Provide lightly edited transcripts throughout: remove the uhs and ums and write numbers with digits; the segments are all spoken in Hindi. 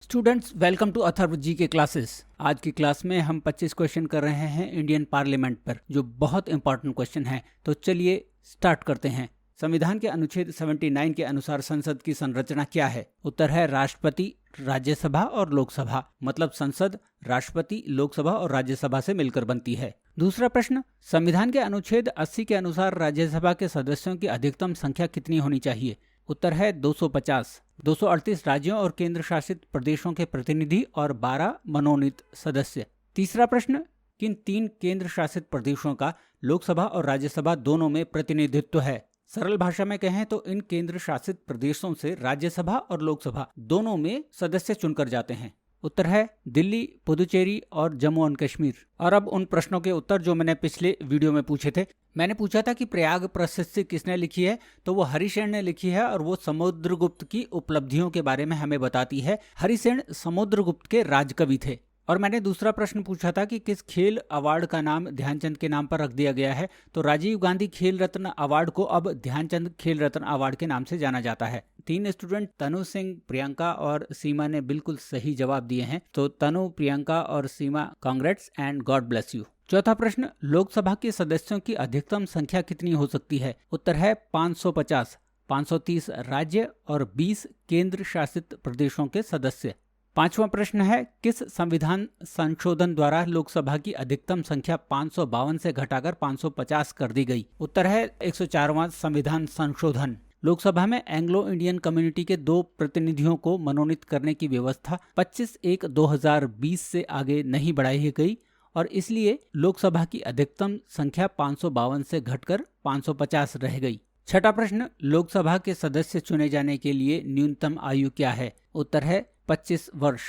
स्टूडेंट्स, वेलकम टू अथर्व जी के क्लासेस। आज की क्लास में हम 25 क्वेश्चन कर रहे हैं इंडियन पार्लियामेंट पर, जो बहुत इंपॉर्टेंट क्वेश्चन है। तो चलिए स्टार्ट करते हैं। संविधान के अनुच्छेद 79 के अनुसार संसद की संरचना क्या है? उत्तर है राष्ट्रपति, राज्यसभा और लोकसभा। मतलब संसद राष्ट्रपति, लोकसभा और राज्यसभा से मिलकर बनती है। दूसरा प्रश्न, संविधान के अनुच्छेद 80 के अनुसार राज्यसभा के सदस्यों की अधिकतम संख्या कितनी होनी चाहिए? उत्तर है 250। 238 राज्यों और केंद्र शासित प्रदेशों के प्रतिनिधि और 12 मनोनीत सदस्य। तीसरा प्रश्न, किन 3 केंद्र शासित प्रदेशों का लोकसभा और राज्यसभा दोनों में प्रतिनिधित्व है? सरल भाषा में कहें तो इन केंद्र शासित प्रदेशों से राज्यसभा और लोकसभा दोनों में सदस्य चुनकर जाते हैं। उत्तर है दिल्ली, पुदुचेरी और जम्मू एंड कश्मीर। और अब उन प्रश्नों के उत्तर जो मैंने पिछले वीडियो में पूछे थे। मैंने पूछा था कि प्रयाग प्रशस्ति किसने लिखी है, तो वो हरिसेन ने लिखी है और वो समुद्रगुप्त की उपलब्धियों के बारे में हमें बताती है। हरिसेन समुद्रगुप्त के राजकवि थे। और मैंने दूसरा प्रश्न पूछा था कि किस खेल अवार्ड का नाम ध्यानचंद के नाम पर रख दिया गया है, तो राजीव गांधी खेल रत्न अवार्ड को अब ध्यानचंद खेल रत्न अवार्ड के नाम से जाना जाता है। 3 स्टूडेंट तनु सिंह, प्रियंका और सीमा ने बिल्कुल सही जवाब दिए हैं। तो तनु, प्रियंका और Seema, congrats and God bless you. चौथा प्रश्न, लोकसभा के सदस्यों की अधिकतम संख्या कितनी हो सकती है? उत्तर है 550। 530 राज्य और 20 केंद्र शासित प्रदेशों के सदस्य। पांचवा प्रश्न है, किस संविधान संशोधन द्वारा लोकसभा की अधिकतम संख्या 552 से घटाकर 550 कर दी गई? उत्तर है 104वां संविधान संशोधन। लोकसभा में एंग्लो इंडियन कम्युनिटी के 2 प्रतिनिधियों को मनोनीत करने की व्यवस्था 25/1/2020 से आगे नहीं बढ़ाई गई और इसलिए लोकसभा की अधिकतम संख्या 552 से घटकर 550 रह गई। छठा प्रश्न, लोकसभा के सदस्य चुने जाने के लिए न्यूनतम आयु क्या है? उत्तर है 25 वर्ष।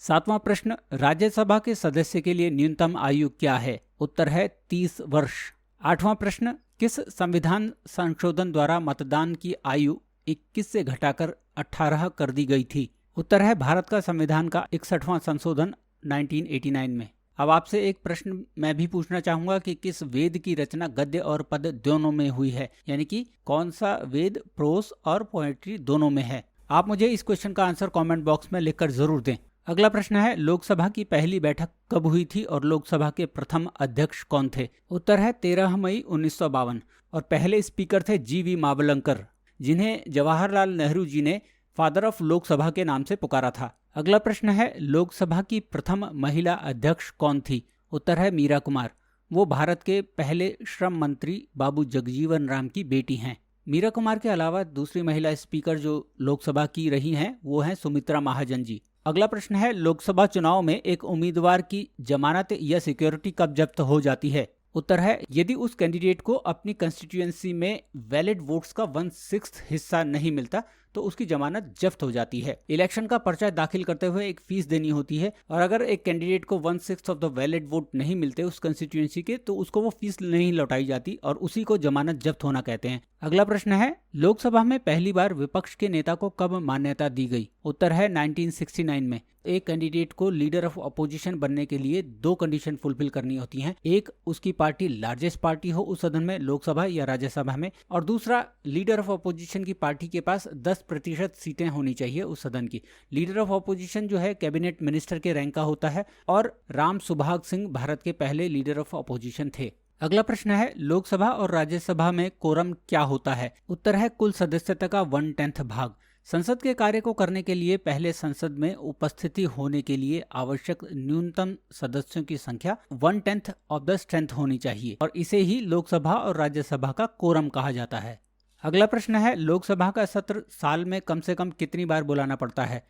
सातवां प्रश्न, राज्यसभा के सदस्य के लिए न्यूनतम आयु क्या है? उत्तर है 30 वर्ष। आठवां प्रश्न, किस संविधान संशोधन द्वारा मतदान की आयु 21 से घटाकर 18 कर दी गई थी? उत्तर है भारत का संविधान का 61वां संशोधन 1989 में। अब आपसे एक प्रश्न मैं भी पूछना चाहूंगा कि किस वेद की रचना गद्य और पद दोनों में हुई है, यानी कि कौन सा वेद प्रोस और पोएट्री दोनों में है? आप मुझे इस क्वेश्चन का आंसर कमेंट बॉक्स में लिखकर जरूर दें। अगला प्रश्न है, लोकसभा की पहली बैठक कब हुई थी और लोकसभा के प्रथम अध्यक्ष कौन थे? उत्तर है 13 मई 1952 और पहले स्पीकर थे GV मावलंकर, जिन्हें जवाहरलाल नेहरू जी ने फादर ऑफ लोकसभा के नाम से पुकारा था। अगला प्रश्न है, लोकसभा की प्रथम महिला अध्यक्ष कौन थी? उत्तर है मीरा कुमार। वो भारत के पहले श्रम मंत्री बाबू जगजीवन राम की बेटी हैं। मीरा कुमार के अलावा दूसरी महिला स्पीकर जो लोकसभा की रही हैं वो हैं सुमित्रा महाजन जी। अगला प्रश्न है, लोकसभा चुनाव में एक उम्मीदवार की जमानत या सिक्योरिटी कब जब्त हो जाती है? उत्तर है यदि उस कैंडिडेट को अपनी कंस्टिट्यूएंसी में वैलिड वोट्स का 1/6 हिस्सा नहीं मिलता तो उसकी जमानत जब्त हो जाती है। इलेक्शन का पर्चा दाखिल करते हुए एक फीस देनी होती है और अगर एक कैंडिडेट को 1/6 ऑफ द वैलिड वोट नहीं मिलते उस कंस्टिट्यूएंसी के, तो उसको वो फीस नहीं लौटाई जाती और उसी को जमानत जब्त होना कहते हैं। अगला प्रश्न है, लोकसभा में पहली बार विपक्ष के नेता को कब मान्यता दी गई? उत्तर है 1969 में। एक कैंडिडेट को लीडर ऑफ अपोजिशन बनने के लिए 2 कंडीशन फुलफिल करनी होती हैं। एक, उसकी पार्टी लार्जेस्ट पार्टी हो उस सदन में, लोकसभा या राज्यसभा में, और दूसरा, लीडर ऑफ अपोजिशन की पार्टी के पास 10% सीटें होनी चाहिए उस सदन की। लीडर ऑफ अपोजिशन जो है कैबिनेट मिनिस्टर के रैंक का होता है और राम सुभाग सिंह भारत के पहले लीडर ऑफ अपोजिशन थे। अगला प्रश्न है, लोकसभा और राज्यसभा में कोरम क्या होता है? उत्तर है कुल सदस्यता का 1/10 भाग। संसद के कार्य को करने के लिए पहले संसद में उपस्थिति होने के लिए आवश्यक न्यूनतम सदस्यों की संख्या 1/10 ऑफ द स्ट्रेंथ होनी चाहिए और इसे ही लोकसभा और राज्यसभा का कोरम कहा जाता है। अगला प्रश्न है, लोकसभा का सत्र साल में कम से कम कितनी बार बुलाना पड़ता है?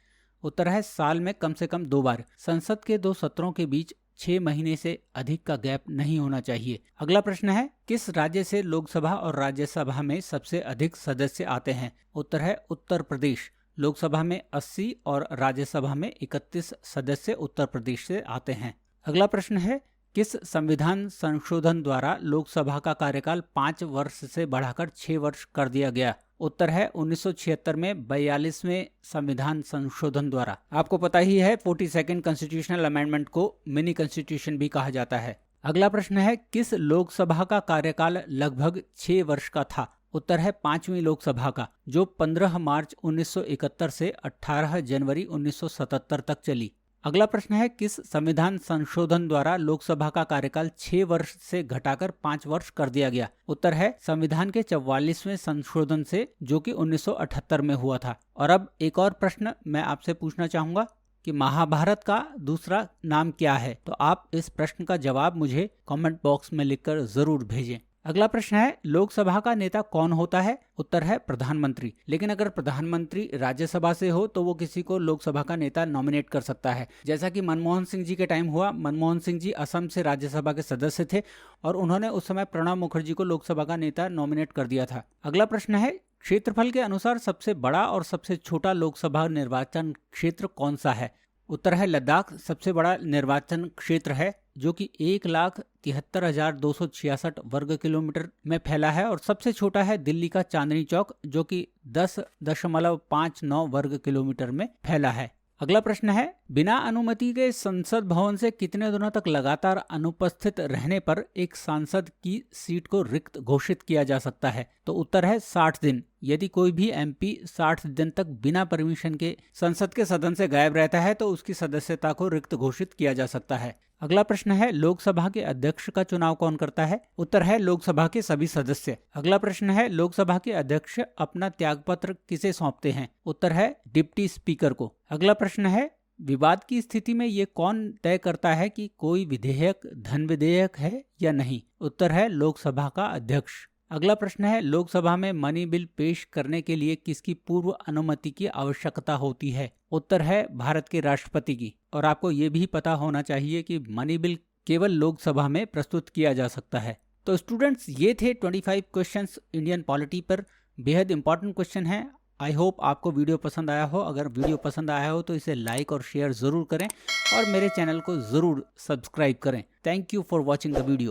उत्तर है साल में कम से कम 2 बार। संसद के 2 सत्रों के बीच 6 महीने से अधिक का गैप नहीं होना चाहिए। अगला प्रश्न है, किस राज्य से लोकसभा और राज्यसभा में सबसे अधिक सदस्य आते हैं? उत्तर है उत्तर प्रदेश। लोकसभा में 80 और राज्यसभा में 31 सदस्य उत्तर प्रदेश से आते हैं। अगला प्रश्न है, किस संविधान संशोधन द्वारा लोकसभा का कार्यकाल 5 वर्ष से बढ़ाकर 6 वर्ष कर दिया गया? उत्तर है 1976 में 42वें संविधान संशोधन द्वारा। आपको पता ही है 42nd कॉन्स्टिट्यूशनल अमेंडमेंट को मिनी कॉन्स्टिट्यूशन भी कहा जाता है। अगला प्रश्न है, किस लोकसभा का कार्यकाल लगभग 6 वर्ष का था? उत्तर है 5वीं लोकसभा का, जो 15 मार्च 1971 से 18 जनवरी 1977 तक चली। अगला प्रश्न है, किस संविधान संशोधन द्वारा लोकसभा का कार्यकाल 6 वर्ष से घटाकर 5 वर्ष कर दिया गया? उत्तर है संविधान के 44वें संशोधन से, जो कि 1978 में हुआ था। और अब एक और प्रश्न मैं आपसे पूछना चाहूंगा कि महाभारत का दूसरा नाम क्या है? तो आप इस प्रश्न का जवाब मुझे कमेंट बॉक्स में लिखकर जरूर भेजें। अगला प्रश्न है, लोकसभा का नेता कौन होता है? उत्तर है प्रधानमंत्री। लेकिन अगर प्रधानमंत्री राज्यसभा से हो तो वो किसी को लोकसभा का नेता नॉमिनेट कर सकता है, जैसा कि मनमोहन सिंह जी के टाइम हुआ। मनमोहन सिंह जी असम से राज्यसभा के सदस्य थे और उन्होंने उस समय प्रणब मुखर्जी को लोकसभा का नेता नॉमिनेट कर दिया था। अगला प्रश्न है, क्षेत्रफल के अनुसार सबसे बड़ा और सबसे छोटा लोकसभा निर्वाचन क्षेत्र कौन सा है? उत्तर है लद्दाख सबसे बड़ा निर्वाचन क्षेत्र है, जो कि 1,73,266 वर्ग किलोमीटर में फैला है, और सबसे छोटा है दिल्ली का चांदनी चौक, जो कि 10.59 वर्ग किलोमीटर में फैला है। अगला प्रश्न है, बिना अनुमति के संसद भवन से कितने दिनों तक लगातार अनुपस्थित रहने पर एक सांसद की सीट को रिक्त घोषित किया जा सकता है? तो उत्तर है 60 दिन। यदि कोई भी एमपी 60 दिन तक बिना परमिशन के संसद के सदन से गायब रहता है तो उसकी सदस्यता को रिक्त घोषित किया जा सकता है। अगला प्रश्न है, लोकसभा के अध्यक्ष का चुनाव कौन करता है? उत्तर है लोकसभा के सभी सदस्य। अगला प्रश्न है, लोकसभा के अध्यक्ष अपना त्यागपत्र किसे सौंपते हैं? उत्तर है डिप्टी स्पीकर को। अगला प्रश्न है, विवाद की स्थिति में ये कौन तय करता है कि कोई विधेयक धन विधेयक है या नहीं? उत्तर है लोकसभा का अध्यक्ष। अगला प्रश्न है, लोकसभा में मनी बिल पेश करने के लिए किसकी पूर्व अनुमति की आवश्यकता होती है? उत्तर है भारत के राष्ट्रपति की। और आपको ये भी पता होना चाहिए कि मनी बिल केवल लोकसभा में प्रस्तुत किया जा सकता है। तो स्टूडेंट्स, ये थे 25 क्वेश्चंस इंडियन पॉलिटी पर। बेहद इंपॉर्टेंट क्वेश्चन है। आई होप आपको वीडियो पसंद आया हो। अगर वीडियो पसंद आया हो तो इसे लाइक और शेयर ज़रूर करें और मेरे चैनल को ज़रूर सब्सक्राइब करें। Thank you for watching the video.